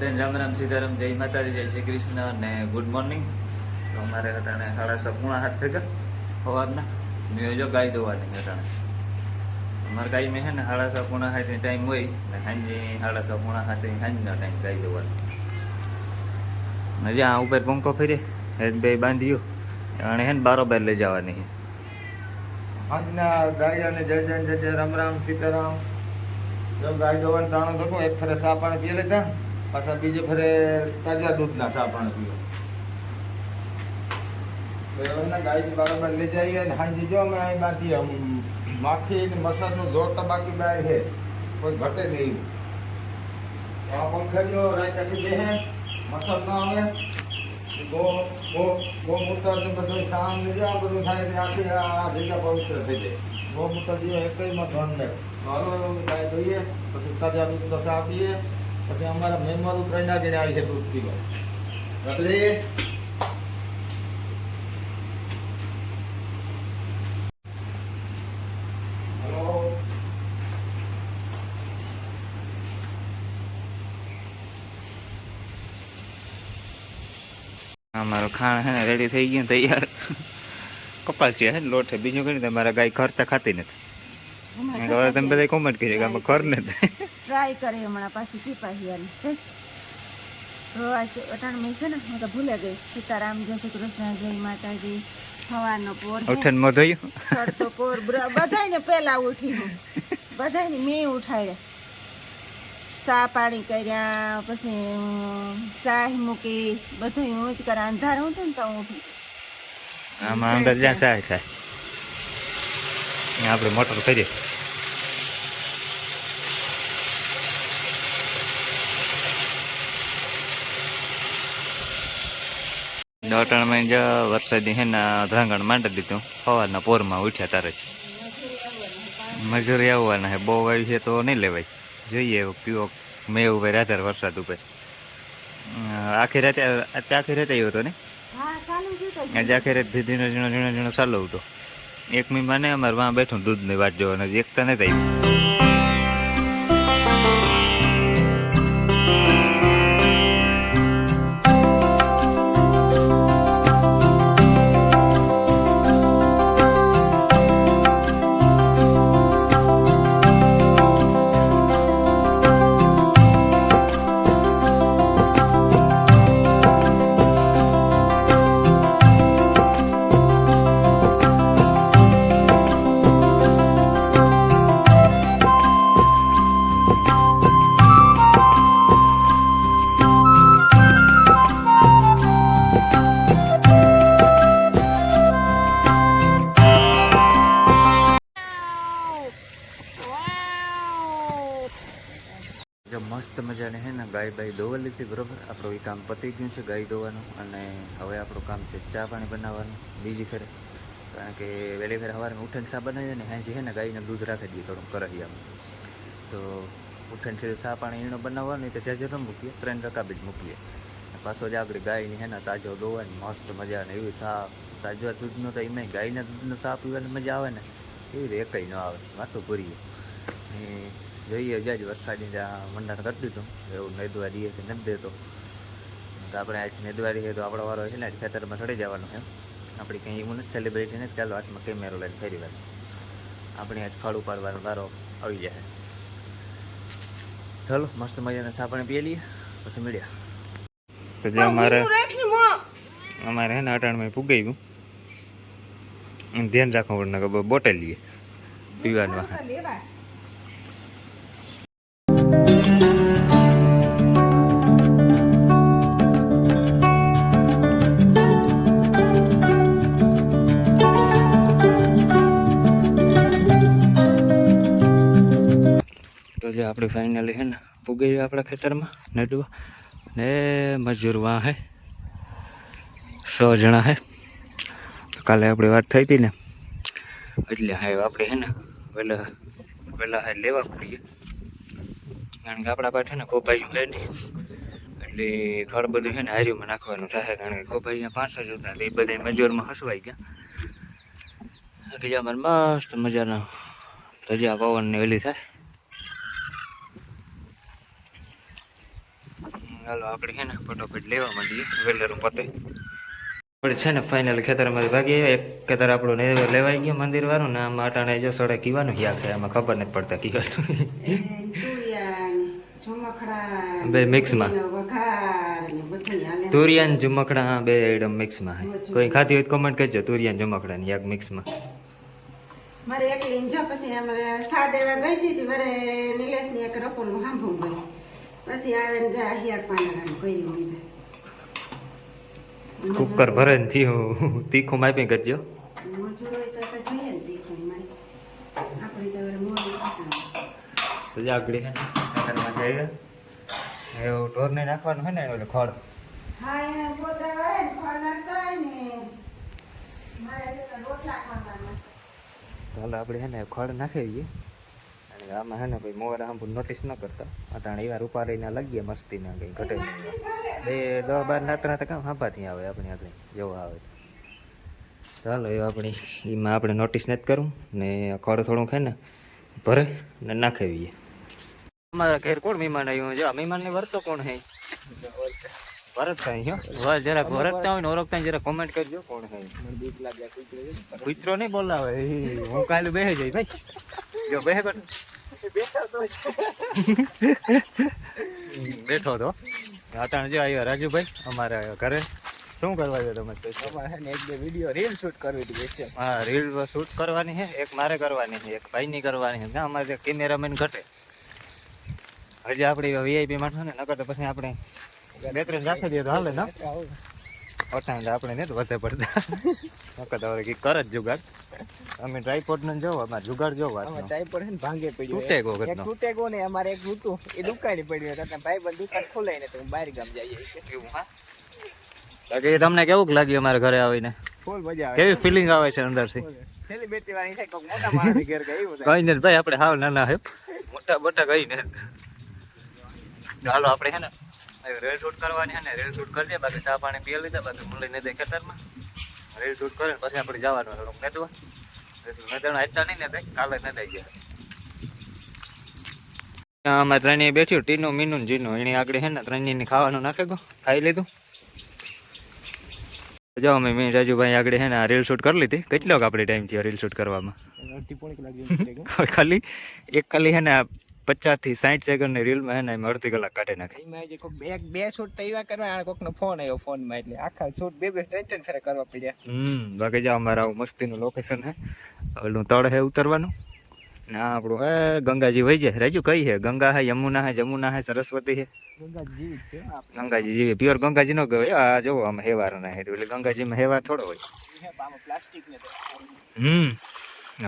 રામ રામ સીતારામ, જય માતાજી, જય શ્રી કૃષ્ણ અને ગુડ મોર્નિંગ. તો અમારે અટાણે 7:30 ભેગા સવારના જો ગાય દોવાની અટાણે અમારે ગાય મેં છે ને 7:30 ટાઈમ હોય ને સાંજે 7:30 સાંજનો ટાઈમ ગાય દોવાનો. જ્યાં ઉપર પંખો ફેરે હેડ બે બાંધ્યો અને હે ને બારોબાર લઈ જવાની. આજના ગાયને જય જય જય જય રામ રામ સીતારામ. જો ગાય દોવાનું ટાણું થતું એક ફરે સા પાણી પી લેતા, પાછા બીજે ફરે તાજા દૂધના સા પાણી પીવો. ગાયની બારોબાર લઈ જઈએ ને હાંજી જો અમે અહીં બાંધીએ માખી ને મસરનું જોડતા બાકી ગાય છે, કોઈ ઘટે નહીં. આ પંખડીઓ રાત આપી દે છે, મસર ન આવે, ગોમૂત્ર ને બધું સામ લીધે આ બધું થાય એટલે આખી આ જગ્યા પવિત્ર થઈ જાય. ગોમૂત્ર જેવો એકમાં ધન નહીં. હાલો ગાય જોઈએ, પછી તાજા દૂધનો સા પીએ, પછી અમારા મહેમાન ઉતરાઈના જઈને આવી છે દૂધ પીવા. એટલે અમારું ખાણ હે ને રેડી થઈ ગયું તૈયાર. કપાસિયા હે ને લોટ, બીજું કરી મારા ગાય ખરતા ખાતી નથી. તમે બધા કોમેન્ટ કરી કે આમાં ખર નથી. ટ્રાય કરે હમણાં પાછી સિપાહીયાની અટાણમાં છે ને હું તો ભૂલે ગઈ. સીતારામ, જય શ્રી કૃષ્ણ, જય માતાજી. સવારનો પોર ઉઠનમાં ધોયું, સડતો પોર બધાને પહેલા ઉઠી હું બધાને મેં ઉઠાડ્યા, સા પાણી કર્યા, પછી શાહ મૂકી, બધું હું જ કરે. અંધારું હતું ને તો હું ઉઠી. આમાં અંદર જ્યાં સહાય થાય આપણે મોટર કરીએ. દોટણમાં જ વરસાદી હે ને ધ્રાંગણ માંડી દીધું. સવારના પોરમાં ઉઠ્યા તારે જ મજૂરી આવવાના હે. બહુ આવી છે તો નહીં લેવાય, જોઈએ પીવો મેં ઉપર આધાર વરસાદ ઉપર. આખી રાતે આવ્યો હતો ને, આજે આખી રાત ઝીણો ઝીણો ઝીણો ઝીણો ચાલુ હતો. એક મહિમાને અમારે વાં બેઠું દૂધની વાટ જોવાની, એકતા નથી આવી. મસ્ત મજાને હે ને ગાય બાય દોવા લીધી બરોબર. આપણું એ કામ પતી ગયું છે ગાય દોવાનું, અને હવે આપણું કામ છે ચા પાણી બનાવવાનું બીજી ફેરે. કારણ કે વહેલી ફેરે સવારમાં ઉઠીને ચા બનાવીએ ને હાજી હે ને ગાયને દૂધ રાખી દઈએ થોડુંક કરાહીયામાં. તો ઉઠીને સીધું ચા પાણી એનો બનાવવાનું તો જાજર ન મૂકીએ, 3 રકાબી જ મૂકીએ. પાછો જ આગળ ગાયની હે ને તાજો દોવાની મસ્ત મજા ને એવી ચા તાજા દૂધનો તો એમાં ગાયના દૂધનો ચા પીવાની મજા આવે ને એવી રીતે એકઈ ન આવે. વાતો પૂરીએ જોઈએ જ વરસાદની ત્યાં મંડાણ કરી દીધું. એવું નેદવા દઈએ કે નથી દેતો, આપણે આજ નેદવા દઈએ તો આપણો વારો છે ને ખેતરમાં ચડી જવાનો એમ. આપણી કંઈ એવું નથી સેલિબ્રિટી નથી, ચાલો હાથમાં કેમેરો લઈને ફેરી વાર આપણે આજ ફાળું પાડવાનો વારો આવી જાય. ચાલો મસ્ત મજાના ચા પાણી પી લઈએ, પછી મળ્યા. તો જે અમારે હે ને અટાણમાં પૂગાઈ ગયું, ધ્યાન રાખવું પડે કે બોટલ લઈએ પીવાનું. તો જે આપણે ફાઇનલી છે ને પૂગી આપણા ખેતરમાં નેડવા ને મજૂર વાં હે 100 જણા હે. કાલે આપણી વાત થઈ હતી ને એટલે હા આપણે છે ને વહેલા હે લેવા પડીએ, કારણ કે આપણા પાસે ને કોપાયું હે નહીં, એટલે ઘર બધું છે ને હાર્યુંમાં નાખવાનું થાય. કારણ કે કોપાઈ 5 જ હતા, એ બધા મજૂરમાં હસવાઈ ગયા. કે અમારે મસ્ત મજાના તજા પવન ને ઓલી થાય. ચાલો આપણે છે ને ફટોફટ લેવા માંડીએ વેલેરું પતે. આપણે છે ને ફાઇનલ ખેતરમાંથી ભાગી આવ્યા. એક ખેતર આપણું લેવાઈ ગયું મંદિર વાળું ને આમ આટાણે જો સડે કીવાનું યાદ થાય એમાં ખબર નથી પડતા કીવાનું બે મિક્સમાં તુરિયાન ઝુમકડા બે એકદમ મિક્સમાં કોઈ ખાતી હોય તો કમેન્ટ કરજો તુરિયાન ઝુમકડા ની યાક મિક્સમાં. મારે એકલી જો પછી અમારે સાત એવા ગઈ હતી વરે નિલેશ ની એક રપોલું સાંભળું ગઈ પછી આવે ને જા હિયાક પાણી કર્યું લીધે કુકર ભરે ને થયું તીખું માપી કરજો. મજૂર હોય તો જોઈએ ને તીખું મારી આપણી તો મોરી તો જાગડી છે ને ખેતરમાં જઈએ એવું ઢોરને નાખવાનું છે ને એટલે ખડ. હા એને પોતા હોય ને ફળ નાખતા હોય ને મારે તો રોટલા ખાવાના. તો હાલ આપણે છે ને ખડ નાખી દઈએ અને આમાં છે ને ભાઈ મોર આમ નોટિસ ન કરતા અટાણે એવા રૂપારીને લાગીએ મસ્તીના કંઈ ઘટે નહીં. 10-12 નાતરા તો કામ હાંભાથી આવે આપણી આગળ જેવું આવે. ચાલો એ આપણી એમાં આપણે નોટિસ નથી કરું ને ખડ થોડું ખાય ને ભરે ને નાખીએ. અમારા ઘેર કોણ મહેમાન આવ્યું જો મહેમાનને વર્તો કોણ હે ભરત કાંઈ હો જરાક વરતતા હોય ને ઓળખતા જરા કોમેન્ટ કરજો કોણ હે. કૂતરો નહીં બોલાવે હું કાલે બેહે જઈ ભાઈ જો બેહે બેઠો તો અટાણે જો આવ્યો રાજુભાઈ અમારા ઘરે. શું કરવા છે તમે? એક બે વિડીયો રીલ શૂટ કરવી હતી. હા રીલ શૂટ કરવાની છે એક મારે કરવાની છે એક ભાઈની કરવાની છે. અમારે કેમેરામેન ઘટે હજી આપણી વીઆઈપી માણસો ને નકર તો પછી આપણે 2-3 રાખી દઈએ તો હાલે ને અટાણે આપણે ને વધે પડતા નકર તો હવે કંઈક કરે જ જુગાડ. અમે ટ્રાયપોડ ને જોવો અમારે જુગાડ જોવા ટ્રાયપોડ છે ને ભાંગે પડ્યો તૂટે ગો એક તૂટે ગો ને અમારે એક હતું એ દુકાને પડ્યું હતું ભાઈ બંધ દુકાન ખોલાય ને તો બહાર ગામ જઈએ એવું. હા બાકી તમને કેવું લાગ્યું અમારે ઘરે આવીને? ફૂલ મજા આવે. કેવી ફિલિંગ આવે છે અંદરથી? સેલિબ્રિટી વાળી થાય કોક મોટા માણસ ઘેર ગઈ એવું કઈ નથી ભાઈ આપણે હાવ નાના હે મોટા મોટા કઈ ને. ચાલો આપણે છે ને રેલ શૂટ કરવાની છે ને રેલ શૂટ કરી દે બાકી ચા પાણી પી લીધા બાકી મુલી ને દે ખેતરમાં રેલ શૂટ કરે પછી આપણે જવાનું થોડુંક નેદવા નેદણ આજતા નહીં ને કાલે નેદાઈ જાય. આમાં ત્રણેય બેઠ્યું ટીનું મીનું જીનું એની આગળ છે ને ત્રણેયની ખાવાનું નાખે ગો ખાઈ લીધું. જો અમે મેં રાજુભાઈ આગળ છે ને આ રીલ શૂટ કરી લીધી. કેટલો આપણે ટાઈમ થયો રીલ શૂટ કરવામાં? ખાલી છે ને 50 થી 60 સેકન્ડની રીલમાં છે ને એમ અડધી કલાક કાઢી નાખી. બે શૂટ તો એવા કરવા કોક નો ફોન આવ્યો ફોન માં એટલે આખા શૂટ બે 3 ફેરે કરવા પડ્યા. બાકી જો અમારા આવું મસ્તીનું લોકેશન છે ઓલું તળ હે ઉતરવાનું ને આ આપણું ગંગાજી વહી જાય. રાજુ કઈ છે? ગંગા હે યમુના હે જમુના હે સરસ્વતી હે ગંગાજી જેવી પ્યોર ગંગાજી નો ગયો. આ જોવો આમાં હેવાર ના હે એટલે ગંગાજીમાં હેવાર થોડો હોય.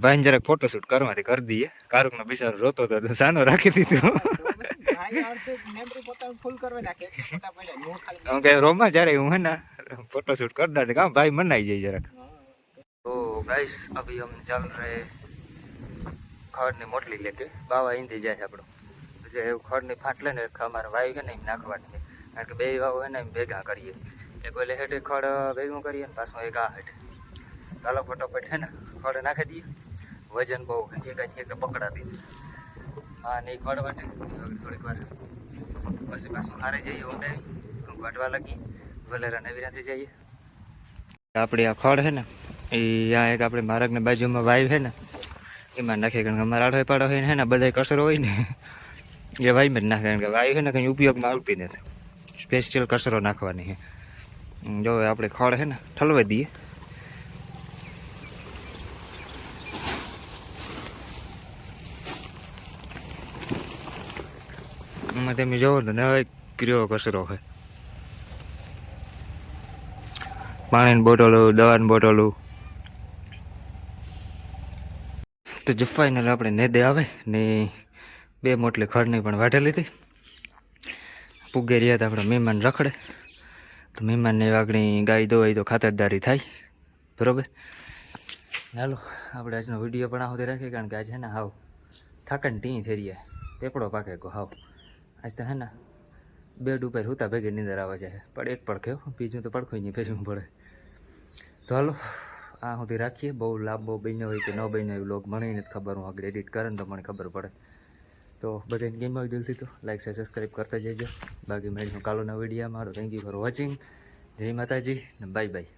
ભાઈ જરાક ફોટોશૂટ કરવાથી કરી દઈએ. કારુક નો બિચારો રોતો હતો સાનો રાખી દીધો. રોમાં જયારે હું હે ને फोटोशूट कर डाले कहाँ भाई मनाई जाए जरा। तो गाइस अभी हम चल रहे खड़ ने मोटली लेके बाबा इंधी जाए આપણો જે ખડ ની ફાટલે ને અમારા વાયુ છે ને એમ નાખવાની છે કારણ કે બે વાવ છે ને એમ ભેગા કરીએ એક ઓલે હેઠે ખડ ભેગું કરીએ ને પાછું એક આ હેઠે ચાલો ફટોફટ છે ને ખડ નાખી દઈએ વજન બહુ એકાથી એક પકડા દઈએ હા ને ખડ વાટે થોડીક વાર પછી પાછું હારે જઈએ ઊંડાવી વાટવા લાગી વલેરા નવીરાથી જઈએ આપણે આ ખડ છે ને એ આ એક આપણે માર્ગની બાજુમાં વાયુ છે ને એમાં નાખીએ કારણ કે અમારા આડો પાડો હોય ને બધા કચરો હોય ને એ વાયુમાં જ નાખે કારણ કે વાયુ છે ને કંઈ ઉપયોગમાં આવતી નથી સ્પેશિયલ કચરો નાખવાની છે જો આપણે ખડ છે ને ઠલવાઈ દઈએ એમાં તમે જોવો તો નવો ક્રિયો કચરો હોય પાણીની બોટલો દવાની બોટલો તો જો ફાઇનલ આપણે નેદે આવે ને બે મોટલી ખડની પણ વાઢે લીધી પૂગે રહ્યા હતા આપણા મહેમાન રખડે તો મહેમાનને આગળ ગાય દોવાય તો ખાતરદારી થાય બરાબર ચાલો આપણે આજનો વિડીયો પણ આવતી રાખીએ કારણ કે આજે છે ને હાવ થાકણ ટી થઈ રહ્યા પેપડો પાકે કહો હાવ આજ તો હે ને બેડ ઉપર હુતા ભેગી નીંદર આવે જાય પણ એક પડખે બીજું તો પડખું નહીં ફેરવું પડે તો હાલો આ સુધી રાખીએ બહુ લાંબો બન્યો હોય કે ન બન્યો હોય લોક મને નથી ખબર હું આગળ એડિટ કરે ને તો મને ખબર પડે તો બધાને ગેમ આવી દિલથી તો લાઈક છે સબસ્ક્રાઈબ કરતા જજો. બાકી મળીશું કાલોના વિડીયોમાં. મારો થેન્ક યુ ફોર વોચિંગ. જય માતાજી ને બાય બાય.